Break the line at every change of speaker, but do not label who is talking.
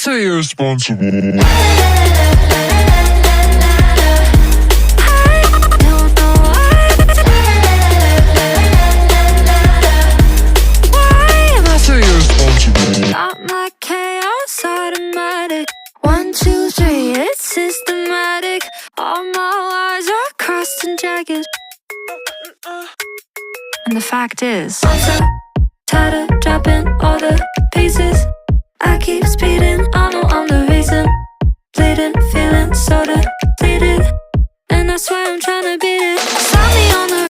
so irresponsible.
Got my chaos automatic. 1, 2, 3, it's systematic. All my wires are crossed and jagged. And the fact is, I'm so tired of dropping all the pieces. I keep speeding, I know I'm the reason. Bleeding, feeling so depleted. And I swear I'm trying to beat it. Saw me on the